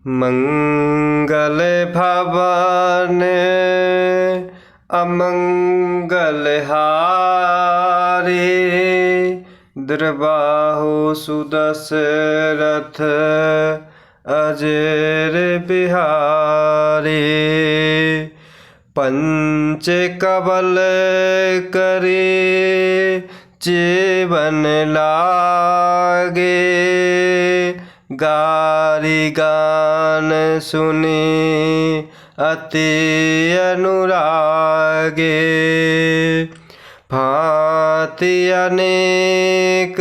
मंगल भवन अमंगल हारी, द्रबाहु सुदशरथ अजेर बिहारी। पंच कबल करे जीवन लागे, गारी गान सुनी अति अनुरागे। भांति अनेक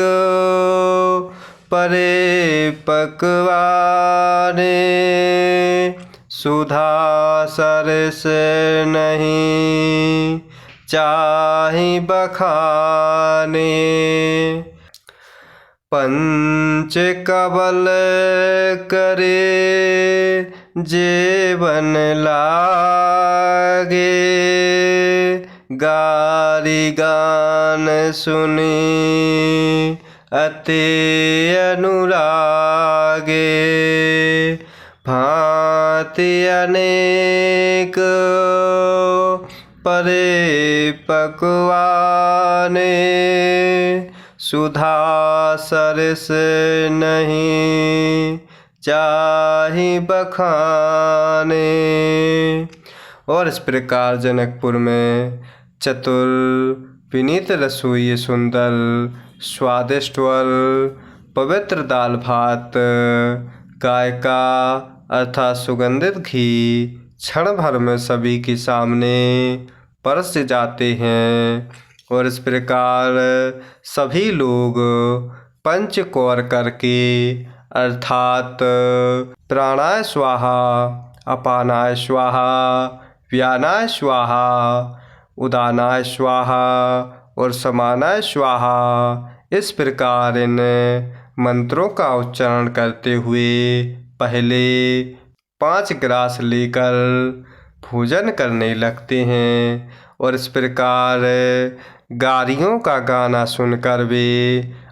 परे पकवाने, सुधा सरस नहीं चाहि बखाने। पंच कबल करे जीवन लागे, गारी गान सुनी अति अनुरागे। भांति अनेक परे पकवाने, सुधा सरस नहीं चाहि बखाने। और इस प्रकार जनकपुर में चतुर विनीत रसोई सुंदर स्वादिष्ट और पवित्र दाल भात, गाय का अर्थात सुगंधित घी क्षण भर में सभी के सामने परस जाते हैं। और इस प्रकार सभी लोग पंचकौर करके अर्थात प्राणाय स्वाहा, अपानाय स्वाहा, व्यानाय स्वाहा, उदानाय स्वाहा और समानाय स्वाहा, इस प्रकार इन मंत्रों का उच्चारण करते हुए पहले 5 ग्रास लेकर भोजन करने लगते हैं। और इस प्रकार गारियों का गाना सुनकर वे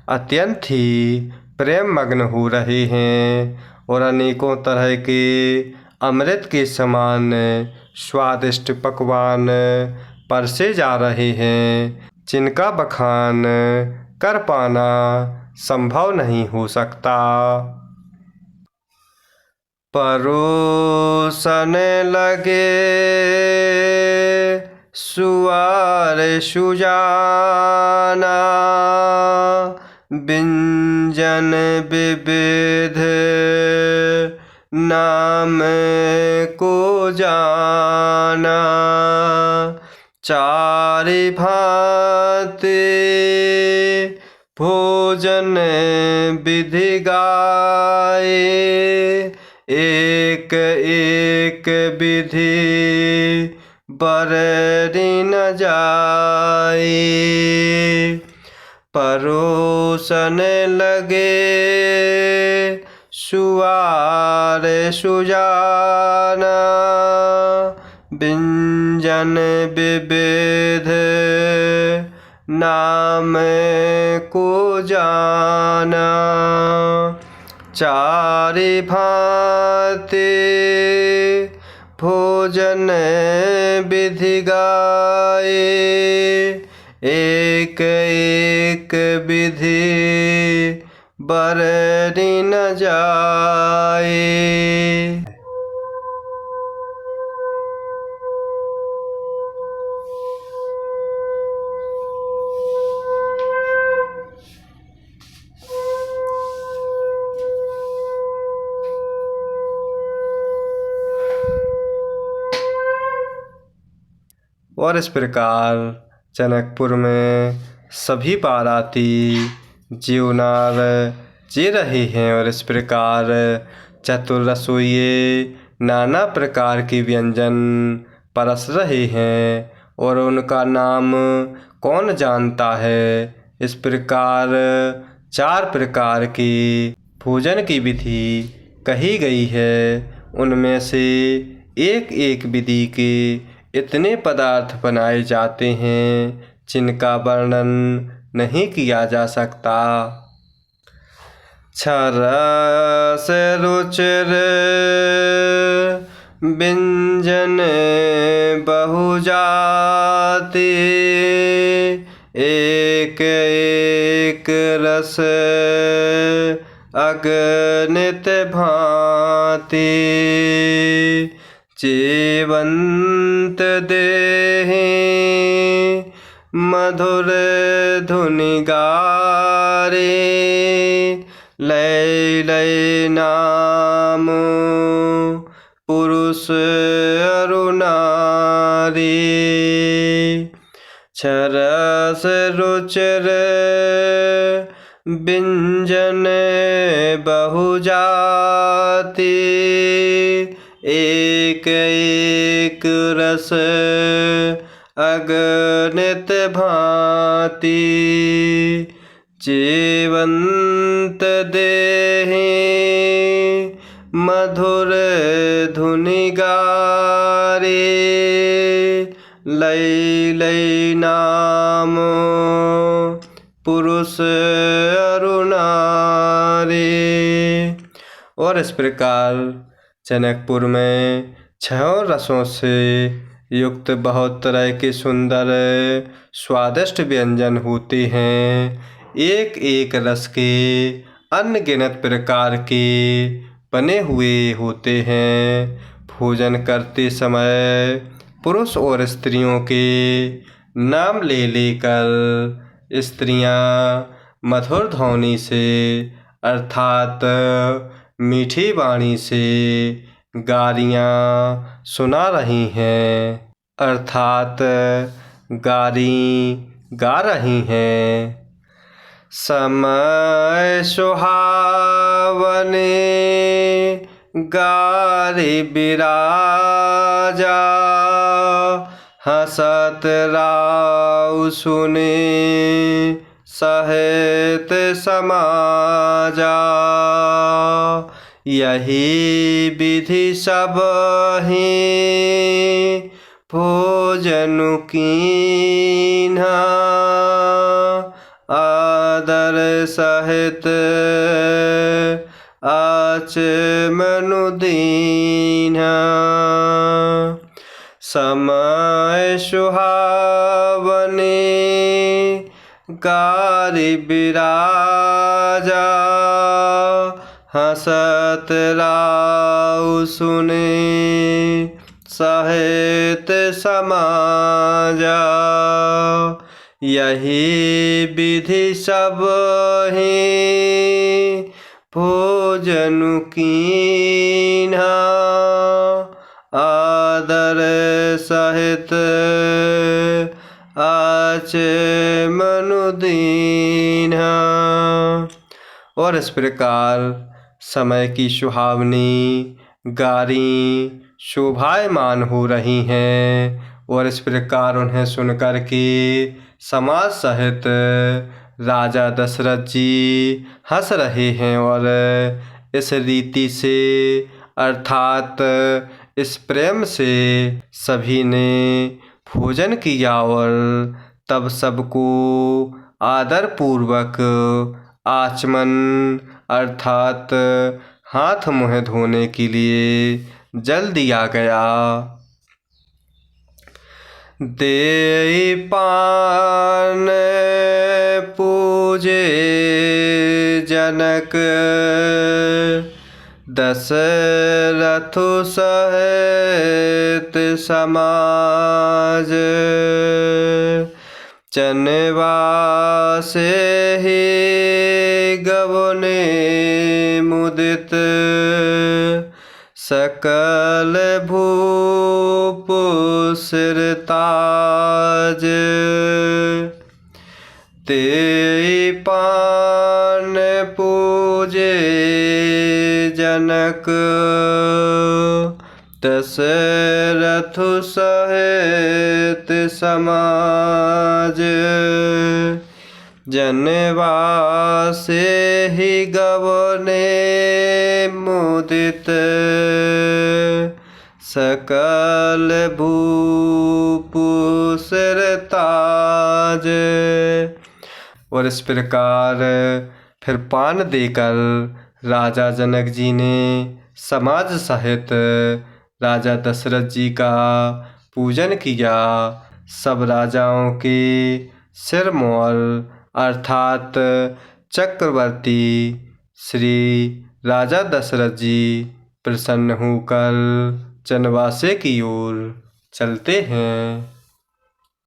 अत्यंत ही प्रेम मग्न हो रहे हैं और अनेकों तरह के अमृत के समान स्वादिष्ट पकवान परसे जा रहे हैं, जिनका बखान कर पाना संभव नहीं हो सकता। परोसन लगे सुआर सुजाना, व्यंजन विविध नाम को जाना। चारि भांति भोजन विधि गाए, एक एक विधि बररि न जाए। परोसन लगे सुआर सुजाना, व्यंजन विविध नाम को जाना। चारि भांति भोजन विधि गाए, एक एक विधि बररि न जाए। और इस प्रकार जनकपुर में सभी बाराती जीवनार जी रहे हैं। और इस प्रकार चतुर रसोइये नाना प्रकार के व्यंजन परस रहे हैं और उनका नाम कौन जानता है। इस प्रकार 4 प्रकार की भोजन की विधि कही गई है। उनमें से एक एक विधि के इतने पदार्थ बनाए जाते हैं जिनका वर्णन नहीं किया जा सकता। छरस रुचिर व्यंजन बहुजाति एक एक रस अगणित भांति जीवंत देहि मधुर धुनि गारे लय लय नाम पुरुष अरु नारी छरस रुचिर व्यंजन बहुजाति एक एक रस अगणित भांति जीवंत देहि मधुर धुनि गारे लय लय नाम पुरुष अरु नारी। और इस प्रकार जनकपुर में 6 रसों से युक्त बहुत तरह के सुंदर स्वादिष्ट व्यंजन होते हैं। एक एक रस के अनगिनत प्रकार के बने हुए होते हैं। भोजन करते समय पुरुष और स्त्रियों के नाम ले लेकर स्त्रियां मधुर ध्वनि से अर्थात मीठी वाणी से गारियाँ सुना रही हैं, अर्थात गारी गा रही हैं। समय सुहावने गारी बिराजा हसत राउ सुने सहित समाजा यही विधि सब ही भोजन कीन्हा आदर सहित आचमनु दीन्हा। समय सुहावने गारी बिराजा हसत राउ सुने सहित समाजा यही विधि सब ही भोजन कीन्हा आदर सहित आचमनु दीन्हा। और इस प्रकार समय की सुहावनी गारी शोभायमान हो रही हैं और इस प्रकार उन्हें सुनकर के समाज सहित राजा दशरथ जी हंस रहे हैं। और इस रीति से अर्थात इस प्रेम से सभी ने भोजन किया और तब सबको आदर पूर्वक आचमन अर्थात हाथ मुँह धोने के लिए जल दिया गया। देई पान पूजे जनक दशरथु सहित समाज चनवासे ही गवने मुदित सकल भूप सिरताज तेई पान पूजे जनक दशरथु सहित समाज जनवासे ही गवने मुदित सकल भूप सिरताज। और इस प्रकार फिर पान देकर राजा जनक जी ने समाज सहित राजा दशरथ जी का पूजन किया। सब राजाओं के सिरमौर अर्थात चक्रवर्ती श्री राजा दशरथ जी प्रसन्न होकर चनवासे की ओर चलते हैं।